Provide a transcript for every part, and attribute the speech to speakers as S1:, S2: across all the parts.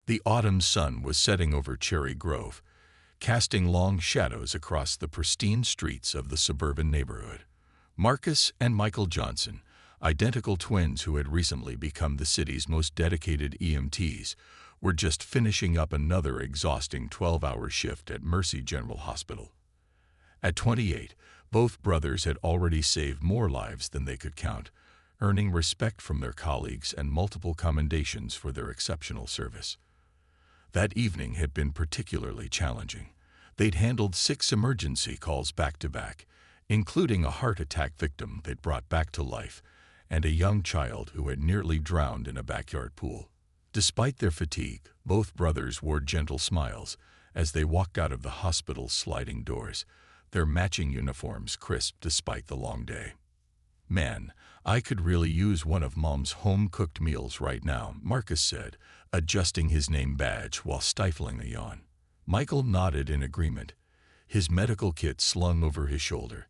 S1: The autumn sun was setting over Cherry Grove, casting long shadows across the pristine streets of the suburban neighborhood. Marcus and Michael Johnson, identical twins who had recently become the city's most dedicated EMTs, were just finishing up another exhausting 12-hour shift at Mercy General Hospital. At 28, both brothers had already saved more lives than they could count, earning respect from their colleagues and multiple commendations for their exceptional service. That evening had been particularly challenging. They'd handled 6 emergency calls back-to-back, including a heart attack victim they'd brought back to life and a young child who had nearly drowned in a backyard pool. Despite their fatigue, both brothers wore gentle smiles as they walked out of the hospital's sliding doors, their matching uniforms crisp despite the long day. "Man, I could really use one of Mom's home-cooked meals right now," Marcus said, adjusting his name badge while stifling a yawn. Michael nodded in agreement, his medical kit slung over his shoulder.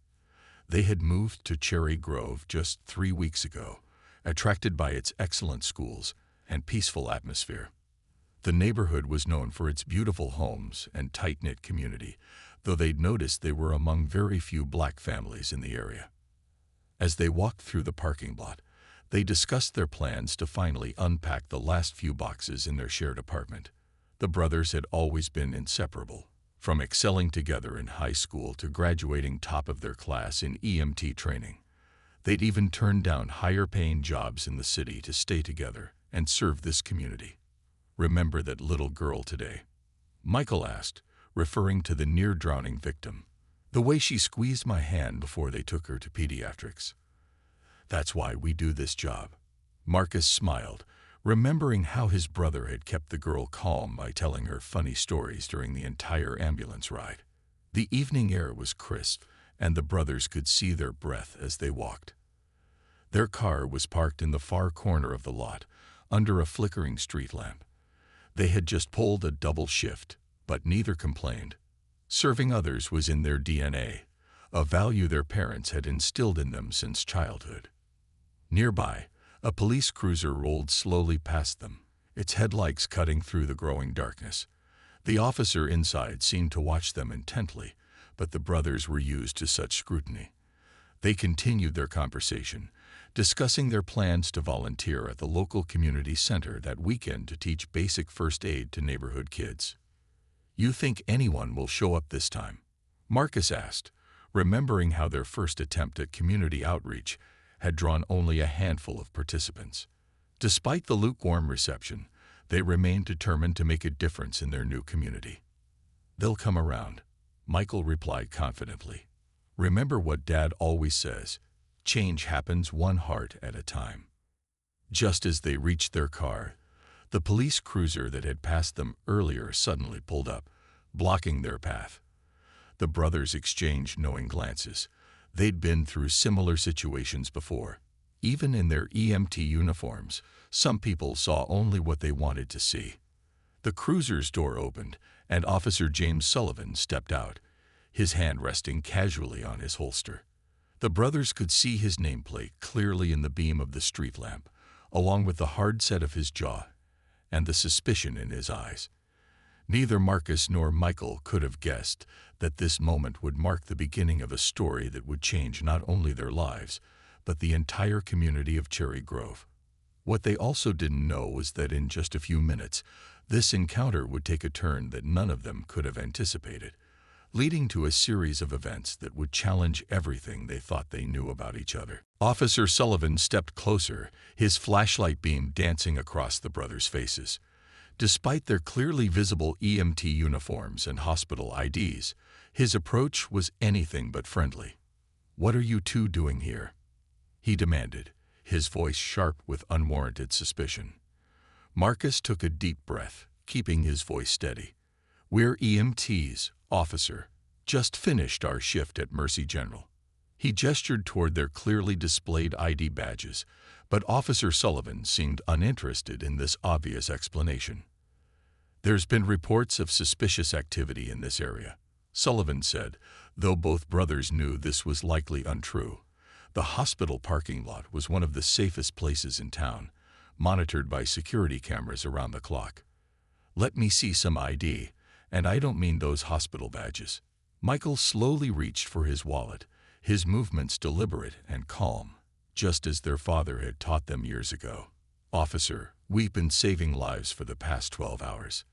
S1: They had moved to Cherry Grove just 3 weeks ago, attracted by its excellent schools and peaceful atmosphere. The neighborhood was known for its beautiful homes and tight-knit community, though they'd noticed they were among very few black families in the area. As they walked through the parking lot, they discussed their plans to finally unpack the last few boxes in their shared apartment. The brothers had always been inseparable, from excelling together in high school to graduating top of their class in EMT training. They'd even turned down higher-paying jobs in the city to stay together and serve this community. "Remember that little girl today?" Michael asked, referring to the near-drowning victim. "The way she squeezed my hand before they took her to pediatrics. That's why we do this job." Marcus smiled, remembering how his brother had kept the girl calm by telling her funny stories during the entire ambulance ride. The evening air was crisp, and the brothers could see their breath as they walked. Their car was parked in the far corner of the lot, under a flickering street lamp. They had just pulled a double shift, but neither complained. Serving others was in their DNA, a value their parents had instilled in them since childhood. Nearby, a police cruiser rolled slowly past them, its headlights cutting through the growing darkness. The officer inside seemed to watch them intently, but the brothers were used to such scrutiny. They continued their conversation, discussing their plans to volunteer at the local community center that weekend to teach basic first aid to neighborhood kids. "You think anyone will show up this time?" Marcus asked, remembering how their first attempt at community outreach had drawn only a handful of participants. Despite the lukewarm reception, they remained determined to make a difference in their new community. "They'll come around," Michael replied confidently. "Remember what Dad always says, change happens one heart at a time." Just as they reached their car, the police cruiser that had passed them earlier suddenly pulled up, blocking their path. The brothers exchanged knowing glances. They'd been through similar situations before. Even in their EMT uniforms, some people saw only what they wanted to see. The cruiser's door opened, and Officer James Sullivan stepped out, his hand resting casually on his holster. The brothers could see his nameplate clearly in the beam of the street lamp, along with the hard set of his jaw and the suspicion in his eyes. Neither Marcus nor Michael could have guessed that this moment would mark the beginning of a story that would change not only their lives, but the entire community of Cherry Grove. What they also didn't know was that in just a few minutes, this encounter would take a turn that none of them could have anticipated, leading to a series of events that would challenge everything they thought they knew about each other. Officer Sullivan stepped closer, his flashlight beam dancing across the brothers' faces. Despite their clearly visible EMT uniforms and hospital IDs, his approach was anything but friendly. "What are you two doing here?" he demanded, his voice sharp with unwarranted suspicion. Marcus took a deep breath, keeping his voice steady. "We're EMTs, officer. Just finished our shift at Mercy General." He gestured toward their clearly displayed ID badges, but Officer Sullivan seemed uninterested in this obvious explanation. "There's been reports of suspicious activity in this area," Sullivan said, though both brothers knew this was likely untrue. The hospital parking lot was one of the safest places in town, monitored by security cameras around the clock. Let me see some ID, and I don't mean those hospital badges. Michael slowly reached for his wallet, his movements deliberate and calm, just as their father had taught them years ago. Officer, we've been saving lives for the past 12 hours.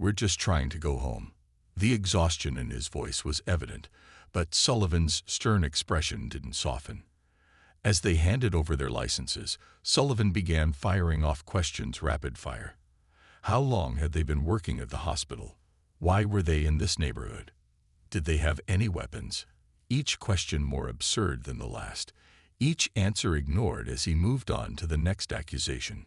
S1: We're just trying to go home. The exhaustion in his voice was evident, but Sullivan's stern expression didn't soften. As they handed over their licenses, Sullivan began firing off questions rapid fire. How long had they been working at the hospital? Why were they in this neighborhood? Did they have any weapons? Each question more absurd than the last. Each answer ignored as he moved on to the next accusation.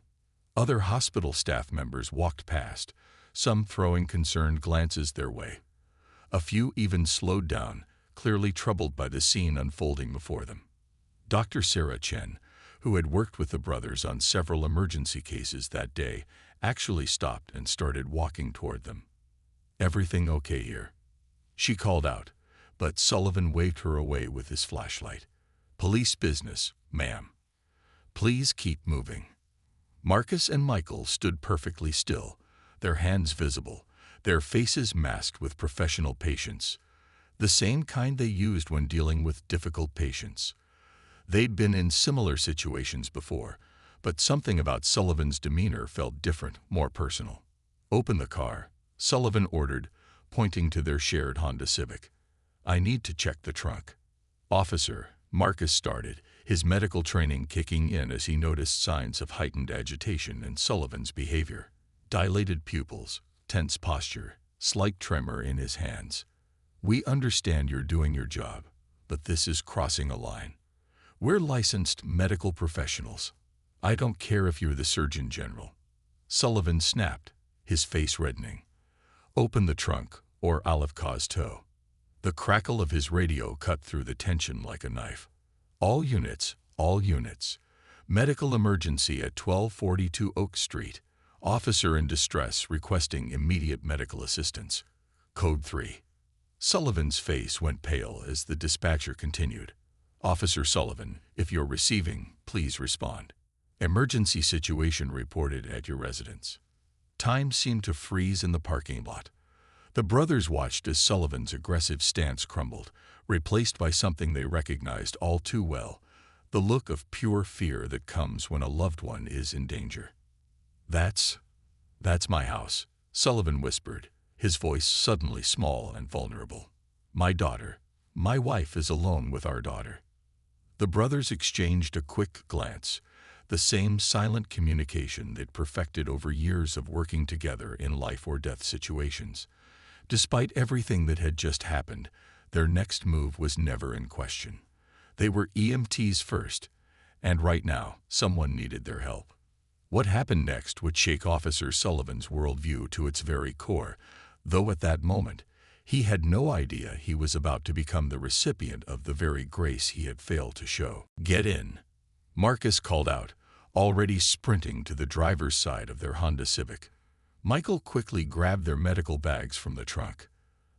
S1: Other hospital staff members walked past, some throwing concerned glances their way. A few even slowed down, clearly troubled by the scene unfolding before them. Dr. Sarah Chen, who had worked with the brothers on several emergency cases that day, actually stopped and started walking toward them. "Everything okay here?" she called out, but Sullivan waved her away with his flashlight. "Police business, ma'am. Please keep moving." Marcus and Michael stood perfectly still, their hands visible, their faces masked with professional patience, the same kind they used when dealing with difficult patients. They'd been in similar situations before, but something about Sullivan's demeanor felt different, more personal. "Open the car," Sullivan ordered, pointing to their shared Honda Civic. "I need to check the trunk." "Officer," Marcus started, his medical training kicking in as he noticed signs of heightened agitation in Sullivan's behavior. Dilated pupils, tense posture, slight tremor in his hands. "We understand you're doing your job, but this is crossing a line. We're licensed medical professionals. I don't care if you're the Surgeon General." Sullivan snapped, his face reddening. "Open the trunk, or I'll have cause tow." The crackle of his radio cut through the tension like a knife. All units. Medical emergency at 1242 Oak Street. Officer in distress requesting immediate medical assistance. Code 3. Sullivan's face went pale as the dispatcher continued. "Officer Sullivan, if you're receiving, please respond. Emergency situation reported at your residence." Time seemed to freeze in the parking lot. The brothers watched as Sullivan's aggressive stance crumbled, replaced by something they recognized all too well, the look of pure fear that comes when a loved one is in danger. That's my house," Sullivan whispered, his voice suddenly small and vulnerable. "My wife is alone with our daughter." The brothers exchanged a quick glance, the same silent communication they'd perfected over years of working together in life or death situations. Despite everything that had just happened, their next move was never in question. They were EMTs first, and right now, someone needed their help. What happened next would shake Officer Sullivan's worldview to its very core, though at that moment, he had no idea he was about to become the recipient of the very grace he had failed to show. "Get in," Marcus called out, already sprinting to the driver's side of their Honda Civic. Michael quickly grabbed their medical bags from the trunk,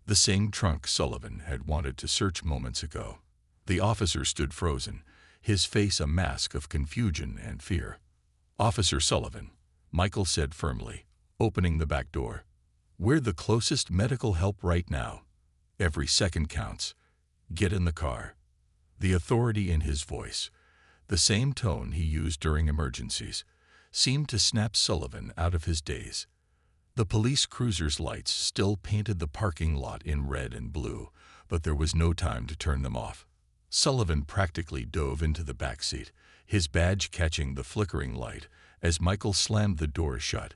S1: the same trunk Sullivan had wanted to search moments ago. The officer stood frozen, his face a mask of confusion and fear. "Officer Sullivan," Michael said firmly, opening the back door. "We're the closest medical help right now. Every second counts. Get in the car." The authority in his voice, the same tone he used during emergencies, seemed to snap Sullivan out of his daze. The police cruiser's lights still painted the parking lot in red and blue, but there was no time to turn them off. Sullivan practically dove into the back seat, his badge catching the flickering light as Michael slammed the door shut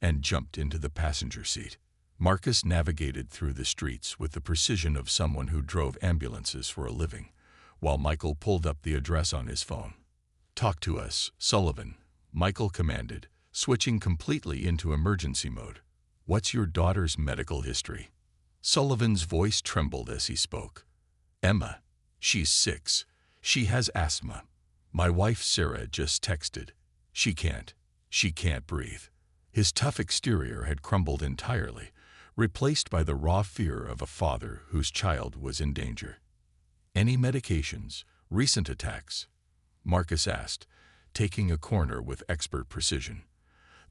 S1: and jumped into the passenger seat. Marcus navigated through the streets with the precision of someone who drove ambulances for a living, while Michael pulled up the address on his phone. "Talk to us, Sullivan," Michael commanded, switching completely into emergency mode. "What's your daughter's medical history?" Sullivan's voice trembled as he spoke. "Emma. She's 6. She has asthma. My wife Sarah just texted. She can't breathe." His tough exterior had crumbled entirely, replaced by the raw fear of a father whose child was in danger. "Any medications, recent attacks?" Marcus asked, taking a corner with expert precision.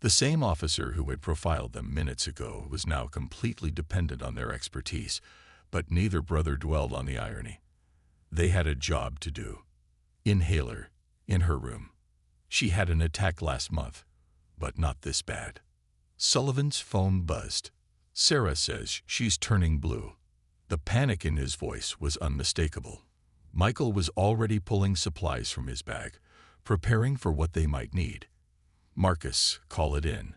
S1: The same officer who had profiled them minutes ago was now completely dependent on their expertise, but neither brother dwelled on the irony. They had a job to do. Inhaler, in her room. She had an attack last month, but not this bad. Sullivan's phone buzzed. Sarah says she's turning blue. The panic in his voice was unmistakable. Michael was already pulling supplies from his bag, preparing for what they might need. Marcus, call it in.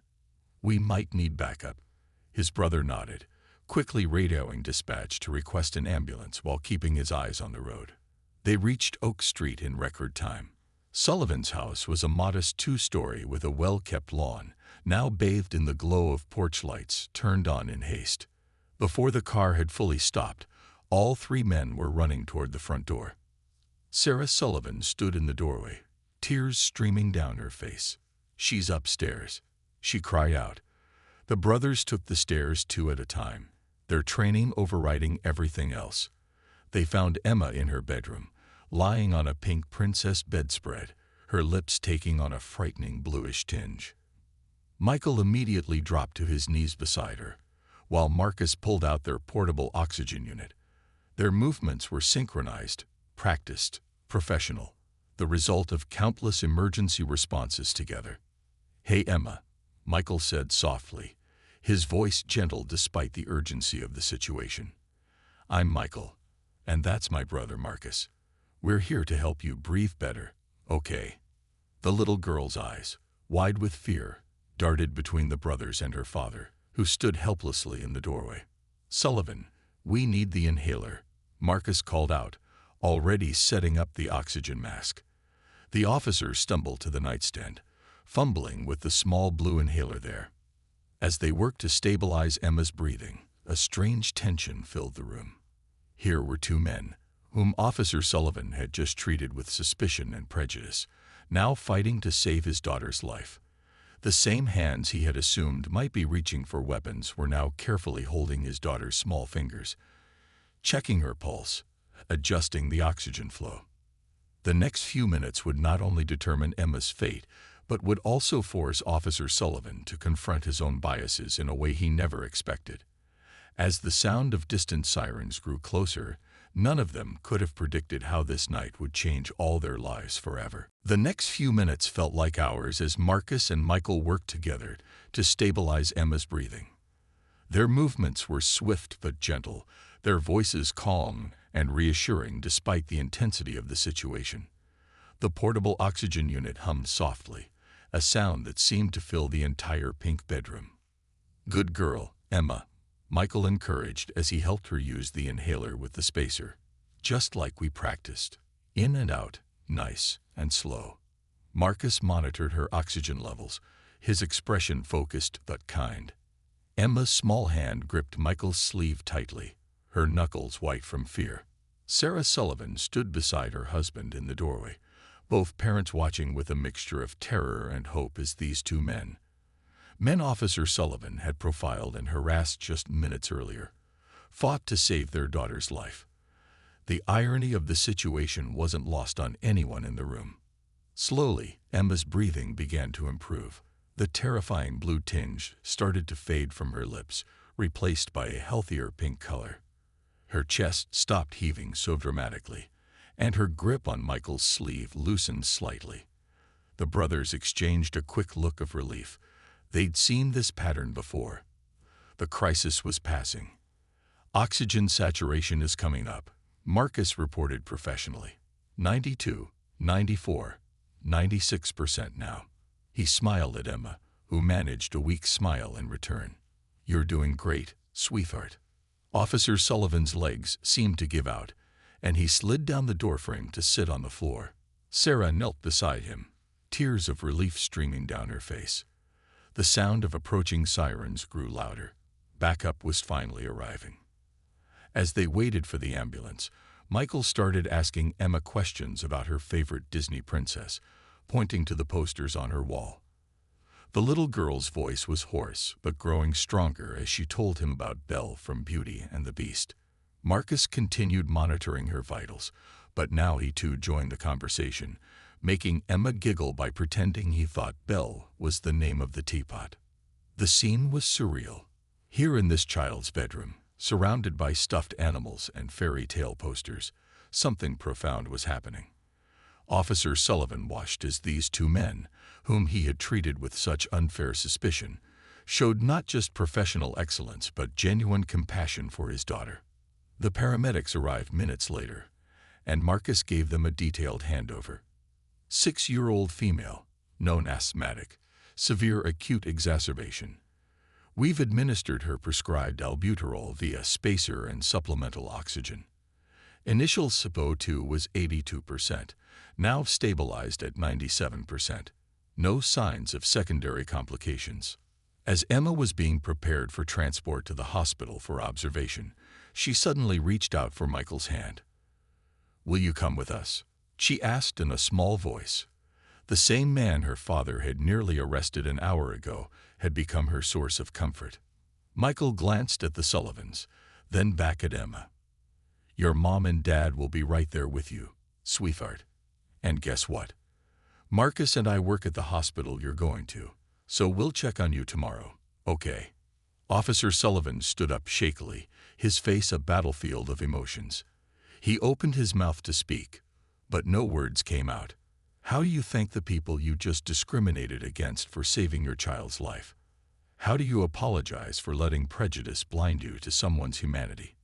S1: We might need backup. His brother nodded, quickly radioing dispatch to request an ambulance while keeping his eyes on the road. They reached Oak Street in record time. Sullivan's house was a modest two-story with a well-kept lawn, now bathed in the glow of porch lights turned on in haste. Before the car had fully stopped, all three men were running toward the front door. Sarah Sullivan stood in the doorway, tears streaming down her face. She's upstairs, she cried out. The brothers took the stairs two at a time, their training overriding everything else. They found Emma in her bedroom, lying on a pink princess bedspread, her lips taking on a frightening bluish tinge. Michael immediately dropped to his knees beside her, while Marcus pulled out their portable oxygen unit. Their movements were synchronized, practiced, professional, the result of countless emergency responses together. "Hey, Emma," Michael said softly, his voice gentle despite the urgency of the situation. "I'm Michael, and that's my brother Marcus. We're here to help you breathe better, okay?" The little girl's eyes, wide with fear, darted between the brothers and her father, who stood helplessly in the doorway. "Sullivan, we need the inhaler," Marcus called out, already setting up the oxygen mask. The officer stumbled to the nightstand, fumbling with the small blue inhaler there. As they worked to stabilize Emma's breathing, a strange tension filled the room. Here were two men, whom Officer Sullivan had just treated with suspicion and prejudice, now fighting to save his daughter's life. The same hands he had assumed might be reaching for weapons were now carefully holding his daughter's small fingers, checking her pulse, adjusting the oxygen flow. The next few minutes would not only determine Emma's fate, but would also force Officer Sullivan to confront his own biases in a way he never expected. As the sound of distant sirens grew closer, none of them could have predicted how this night would change all their lives forever. The next few minutes felt like hours as Marcus and Michael worked together to stabilize Emma's breathing. Their movements were swift but gentle, their voices calm and reassuring despite the intensity of the situation. The portable oxygen unit hummed softly, a sound that seemed to fill the entire pink bedroom. "Good girl, Emma," Michael encouraged as he helped her use the inhaler with the spacer. "Just like we practiced. In and out, nice and slow." Marcus monitored her oxygen levels, his expression focused but kind. Emma's small hand gripped Michael's sleeve tightly, her knuckles white from fear. Sarah Sullivan stood beside her husband in the doorway, both parents watching with a mixture of terror and hope as these two men Officer Sullivan had profiled and harassed just minutes earlier, fought to save their daughter's life. The irony of the situation wasn't lost on anyone in the room. Slowly, Emma's breathing began to improve. The terrifying blue tinge started to fade from her lips, replaced by a healthier pink color. Her chest stopped heaving so dramatically, and her grip on Michael's sleeve loosened slightly. The brothers exchanged a quick look of relief. They'd seen this pattern before. The crisis was passing. "Oxygen saturation is coming up," Marcus reported professionally. 92, 94, 96% now. He smiled at Emma, who managed a weak smile in return. "You're doing great, sweetheart." Officer Sullivan's legs seemed to give out, and he slid down the doorframe to sit on the floor. Sarah knelt beside him, tears of relief streaming down her face. The sound of approaching sirens grew louder. Backup was finally arriving. As they waited for the ambulance, Michael started asking Emma questions about her favorite Disney princess, pointing to the posters on her wall. The little girl's voice was hoarse but growing stronger as she told him about Belle from Beauty and the Beast. Marcus continued monitoring her vitals, but now he too joined the conversation, making Emma giggle by pretending he thought Belle was the name of the teapot. The scene was surreal. Here in this child's bedroom, surrounded by stuffed animals and fairy tale posters, something profound was happening. Officer Sullivan watched as these two men, whom he had treated with such unfair suspicion, showed not just professional excellence but genuine compassion for his daughter. The paramedics arrived minutes later, and Marcus gave them a detailed handover. 6-year-old female, known asthmatic, severe acute exacerbation. We've administered her prescribed albuterol via spacer and supplemental oxygen. Initial SpO2 was 82%, now stabilized at 97%. No signs of secondary complications. As Emma was being prepared for transport to the hospital for observation, she suddenly reached out for Michael's hand. "Will you come with us?" she asked in a small voice. The same man her father had nearly arrested an hour ago had become her source of comfort. Michael glanced at the Sullivans, then back at Emma. "Your mom and dad will be right there with you, sweetheart. And guess what? Marcus and I work at the hospital you're going to, so we'll check on you tomorrow, okay?" Officer Sullivan stood up shakily, his face a battlefield of emotions. He opened his mouth to speak, but no words came out. How do you thank the people you just discriminated against for saving your child's life? How do you apologize for letting prejudice blind you to someone's humanity?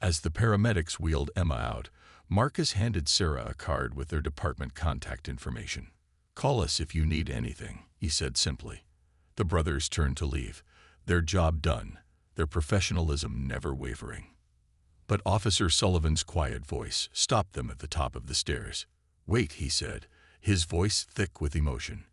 S1: As the paramedics wheeled Emma out, Marcus handed Sarah a card with their department contact information. "Call us if you need anything," he said simply. The brothers turned to leave, their job done, their professionalism never wavering. But Officer Sullivan's quiet voice stopped them at the top of the stairs. "Wait," he said, his voice thick with emotion.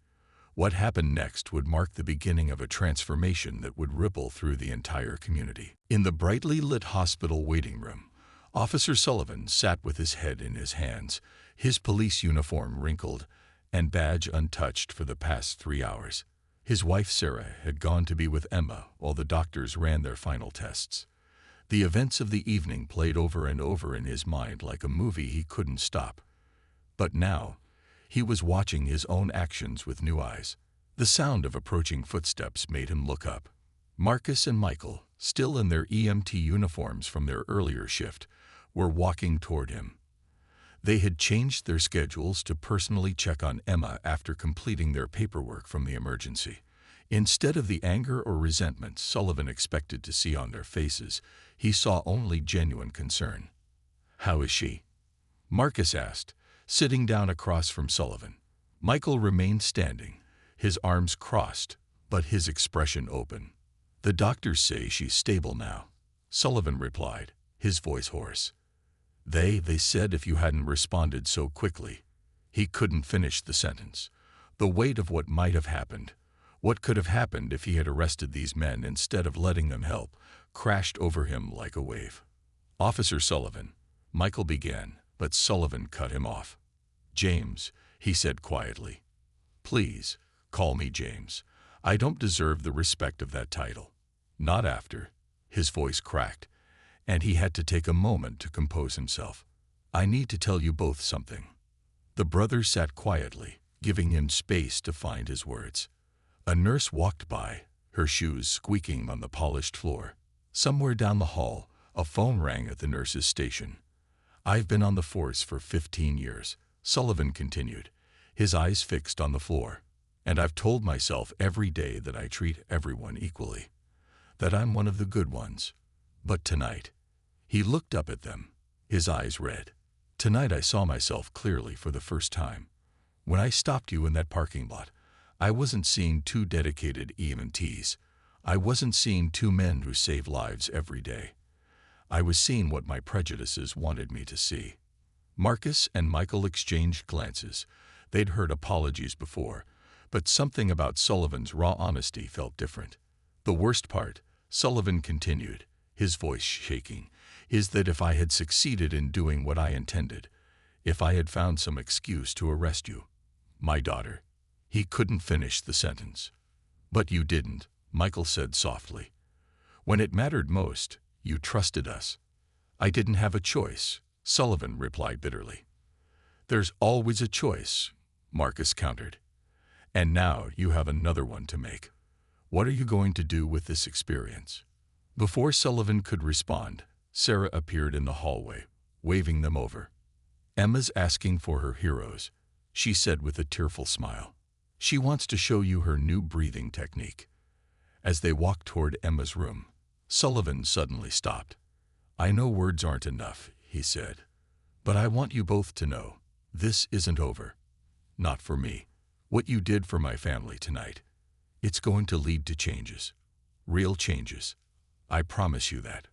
S1: What happened next would mark the beginning of a transformation that would ripple through the entire community. In the brightly lit hospital waiting room, Officer Sullivan sat with his head in his hands, his police uniform wrinkled and badge untouched for the past 3 hours. His wife Sarah had gone to be with Emma while the doctors ran their final tests. The events of the evening played over and over in his mind like a movie he couldn't stop. But now, he was watching his own actions with new eyes. The sound of approaching footsteps made him look up. Marcus and Michael, still in their EMT uniforms from their earlier shift, were walking toward him. They had changed their schedules to personally check on Emma after completing their paperwork from the emergency. Instead of the anger or resentment Sullivan expected to see on their faces, he saw only genuine concern. "How is she?" Marcus asked, sitting down across from Sullivan. Michael remained standing, his arms crossed, but his expression open. "The doctors say she's stable now," Sullivan replied, his voice hoarse. They said if you hadn't responded so quickly." He couldn't finish the sentence. The weight of what might have happened, what could have happened if he had arrested these men instead of letting them help, crashed over him like a wave. "Officer Sullivan," Michael began, but Sullivan cut him off. "James," he said quietly. "Please, call me James. I don't deserve the respect of that title. Not after." His voice cracked, and he had to take a moment to compose himself. "I need to tell you both something." The brothers sat quietly, giving him space to find his words. A nurse walked by, her shoes squeaking on the polished floor. Somewhere down the hall, a phone rang at the nurse's station. "I've been on the force for 15 years, Sullivan continued, his eyes fixed on the floor. "And I've told myself every day that I treat everyone equally, that I'm one of the good ones. But tonight," he looked up at them, his eyes red. "Tonight I saw myself clearly for the first time. When I stopped you in that parking lot, I wasn't seeing 2 dedicated EMTs. I wasn't seeing 2 men who save lives every day. I was seeing what my prejudices wanted me to see." Marcus and Michael exchanged glances. They'd heard apologies before, but something about Sullivan's raw honesty felt different. "The worst part," Sullivan continued, his voice shaking, "is that if I had succeeded in doing what I intended, if I had found some excuse to arrest you, my daughter—" He couldn't finish the sentence. "But you didn't," Michael said softly. "When it mattered most, you trusted us." "I didn't have a choice," Sullivan replied bitterly. "There's always a choice Marcus countered. "And now you have another one to make. What are you going to do with this experience?" Before Sullivan could respond, Sarah appeared in the hallway, waving them over. "Emma's asking for her heroes," she said with a tearful smile. "She wants to show you her new breathing technique." As they walked toward Emma's room, Sullivan suddenly stopped. "I know words aren't enough," he said, "but I want you both to know, this isn't over. Not for me. What you did for my family tonight, it's going to lead to changes. Real changes. I promise you that."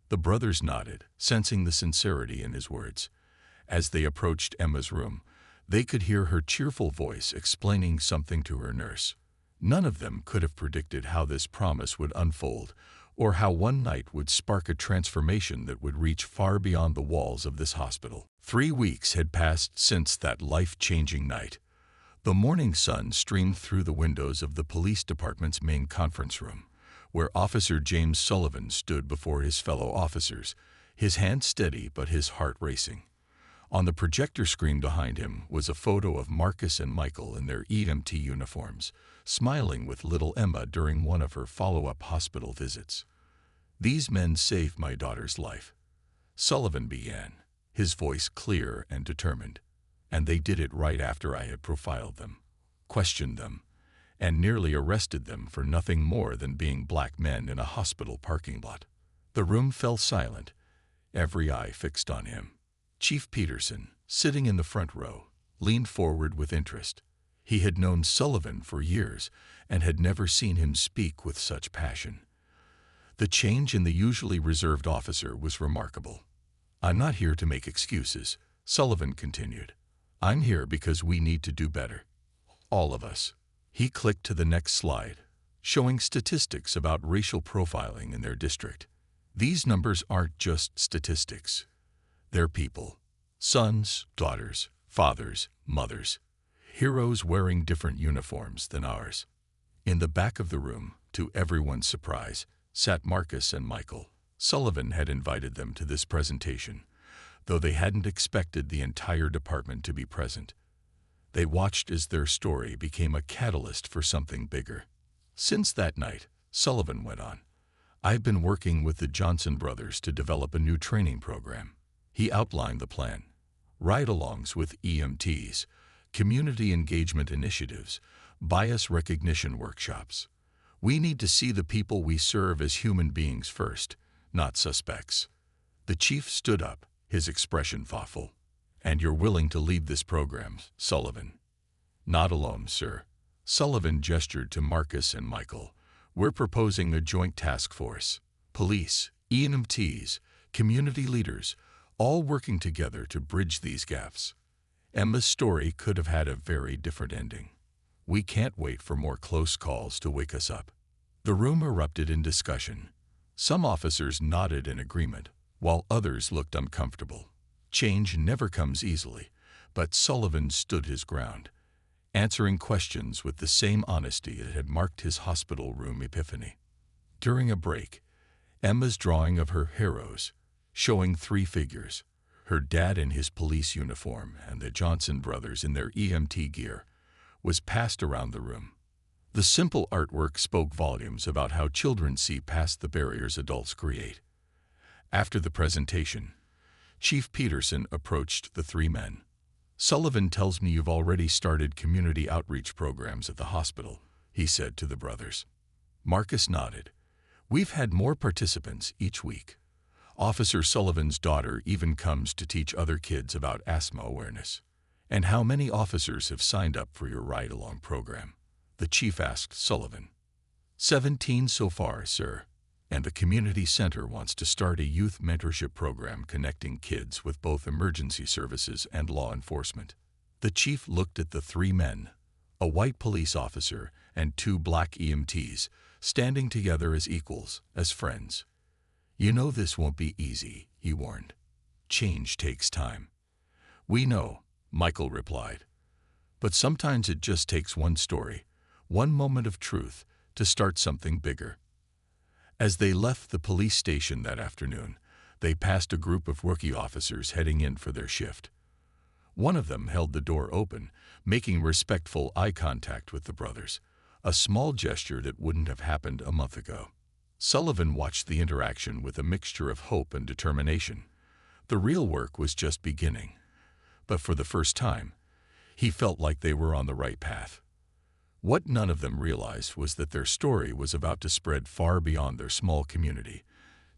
S1: The brothers nodded, sensing the sincerity in his words. As they approached Emma's room, they could hear her cheerful voice explaining something to her nurse. None of them could have predicted how this promise would unfold, or how one night would spark a transformation that would reach far beyond the walls of this hospital. 3 weeks had passed since that life-changing night. The morning sun streamed through the windows of the police department's main conference room, where Officer James Sullivan stood before his fellow officers, his hand steady but his heart racing. On the projector screen behind him was a photo of Marcus and Michael in their EMT uniforms, smiling with little Emma during one of her follow-up hospital visits. "These men saved my daughter's life," Sullivan began, his voice clear and determined. "And they did it right after I had profiled them, questioned them, and nearly arrested them for nothing more than being black men in a hospital parking lot." The room fell silent, every eye fixed on him. Chief Peterson, sitting in the front row, leaned forward with interest. He had known Sullivan for years and had never seen him speak with such passion. The change in the usually reserved officer was remarkable. "I'm not here to make excuses," Sullivan continued. "I'm here because we need to do better. All of us." He clicked to the next slide, showing statistics about racial profiling in their district. "These numbers aren't just statistics. They're people. Sons, daughters, fathers, mothers. Heroes wearing different uniforms than ours." In the back of the room, to everyone's surprise, sat Marcus and Michael. Sullivan had invited them to this presentation, though they hadn't expected the entire department to be present. They watched as their story became a catalyst for something bigger. "Since that night," Sullivan went on, "I've been working with the Johnson brothers to develop a new training program." He outlined the plan: ride-alongs with EMTs, community engagement initiatives, bias recognition workshops. "We need to see the people we serve as human beings first, not suspects." The chief stood up, his expression thoughtful. "And you're willing to lead this program, Sullivan?" "Not alone, sir." Sullivan gestured to Marcus and Michael. "We're proposing a joint task force. Police, EMTs, community leaders, all working together to bridge these gaps." Emma's story could have had a very different ending. "We can't wait for more close calls to wake us up." The room erupted in discussion. Some officers nodded in agreement, while others looked uncomfortable. Change never comes easily, but Sullivan stood his ground, answering questions with the same honesty that had marked his hospital room epiphany. During a break, Emma's drawing of her heroes, showing 3 figures, her dad in his police uniform and the Johnson brothers in their EMT gear, was passed around the room. The simple artwork spoke volumes about how children see past the barriers adults create. After the presentation, Chief Peterson approached the 3 men. "Sullivan tells me you've already started community outreach programs at the hospital," he said to the brothers. Marcus nodded. "We've had more participants each week. Officer Sullivan's daughter even comes to teach other kids about asthma awareness." "And how many officers have signed up for your ride-along program?" the chief asked Sullivan. 17 so far, sir. And the community center wants to start a youth mentorship program connecting kids with both emergency services and law enforcement." The chief looked at the 3 men, a white police officer and 2 black EMTs, standing together as equals, as friends. "You know this won't be easy," he warned. "Change takes time." "We know," Michael replied. "But sometimes it just takes one story, one moment of truth, to start something bigger." As they left the police station that afternoon, they passed a group of rookie officers heading in for their shift. One of them held the door open, making respectful eye contact with the brothers, a small gesture that wouldn't have happened a month ago. Sullivan watched the interaction with a mixture of hope and determination. The real work was just beginning, but for the first time, he felt like they were on the right path. What none of them realized was that their story was about to spread far beyond their small community,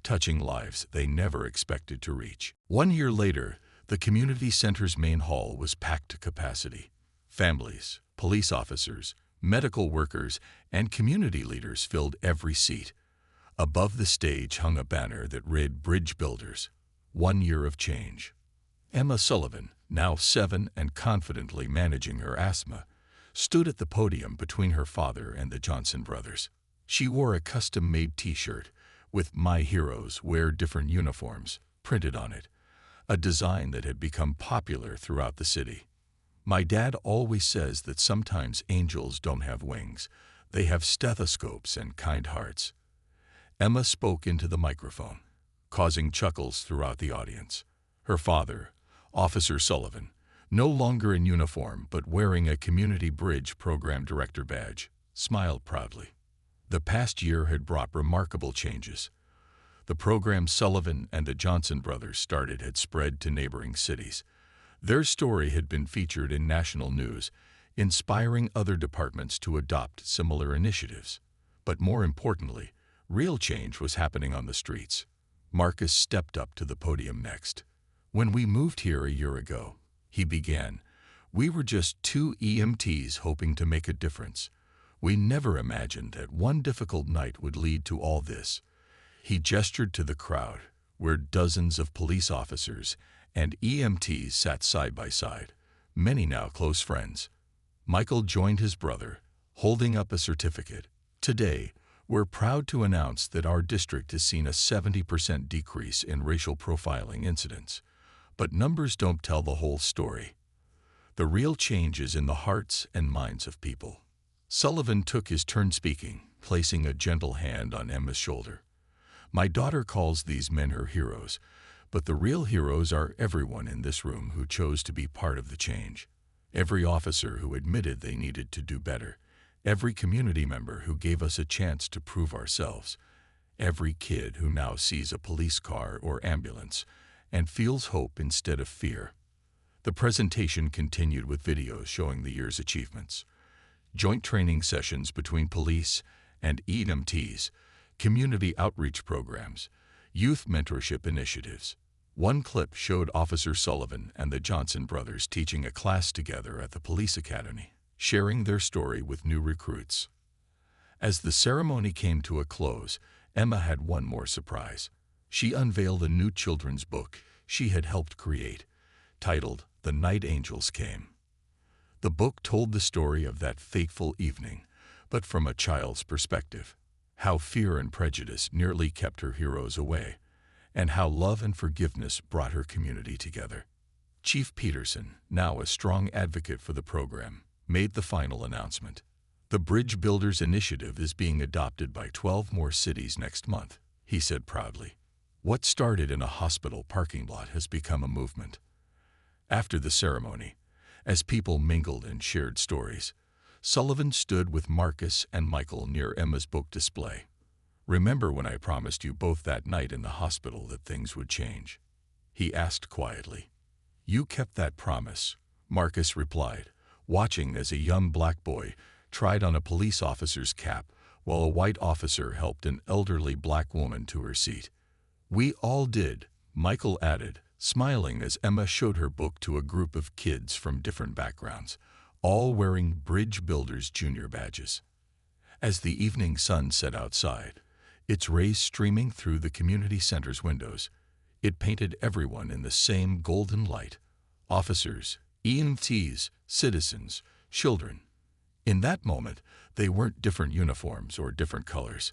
S1: touching lives they never expected to reach. 1 year later, the community center's main hall was packed to capacity. Families, police officers, medical workers, and community leaders filled every seat. Above the stage hung a banner that read "Bridge Builders, 1 year of change." Emma Sullivan, now 7 and confidently managing her asthma, stood at the podium between her father and the Johnson brothers. She wore a custom-made T-shirt with "My Heroes Wear Different Uniforms" printed on it, a design that had become popular throughout the city. "My dad always says that sometimes angels don't have wings, they have stethoscopes and kind hearts." Emma spoke into the microphone, causing chuckles throughout the audience. Her father, Officer Sullivan, no longer in uniform but wearing a Community Bridge Program Director badge, smiled proudly. The past year had brought remarkable changes. The program Sullivan and the Johnson brothers started had spread to neighboring cities. Their story had been featured in national news, inspiring other departments to adopt similar initiatives. But more importantly, real change was happening on the streets. Marcus stepped up to the podium next. "When we moved here a year ago," he began, "we were just 2 EMTs hoping to make a difference. We never imagined that one difficult night would lead to all this." He gestured to the crowd, where dozens of police officers and EMTs sat side by side, many now close friends. Michael joined his brother, holding up a certificate. "Today, we're proud to announce that our district has seen a 70% decrease in racial profiling incidents. But numbers don't tell the whole story. The real change is in the hearts and minds of people." Sullivan took his turn speaking, placing a gentle hand on Emma's shoulder. "My daughter calls these men her heroes, but the real heroes are everyone in this room who chose to be part of the change. Every officer who admitted they needed to do better. Every community member who gave us a chance to prove ourselves. Every kid who now sees a police car or ambulance and feels hope instead of fear." The presentation continued with videos showing the year's achievements. Joint training sessions between police and EMTs, community outreach programs, youth mentorship initiatives. One clip showed Officer Sullivan and the Johnson brothers teaching a class together at the police academy, sharing their story with new recruits. As the ceremony came to a close, Emma had one more surprise. She unveiled a new children's book she had helped create, titled "The Night Angels Came." The book told the story of that fateful evening, but from a child's perspective. How fear and prejudice nearly kept her heroes away, and how love and forgiveness brought her community together. Chief Peterson, now a strong advocate for the program, made the final announcement. "The Bridge Builders Initiative is being adopted by 12 more cities next month," he said proudly. "What started in a hospital parking lot has become a movement." After the ceremony, as people mingled and shared stories, Sullivan stood with Marcus and Michael near Emma's book display. "Remember when I promised you both that night in the hospital that things would change?" he asked quietly. "You kept that promise," Marcus replied, watching as a young black boy tried on a police officer's cap while a white officer helped an elderly black woman to her seat. "We all did," Michael added, smiling as Emma showed her book to a group of kids from different backgrounds, all wearing Bridge Builders Junior badges. As the evening sun set outside, its rays streaming through the community center's windows, it painted everyone in the same golden light: officers, EMTs, citizens, children. In that moment, they weren't different uniforms or different colors.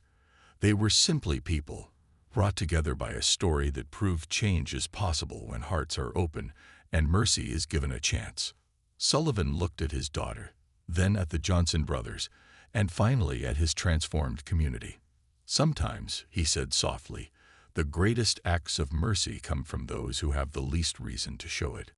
S1: They were simply people, brought together by a story that proved change is possible when hearts are open and mercy is given a chance. Sullivan looked at his daughter, then at the Johnson brothers, and finally at his transformed community. "Sometimes," he said softly, "the greatest acts of mercy come from those who have the least reason to show it."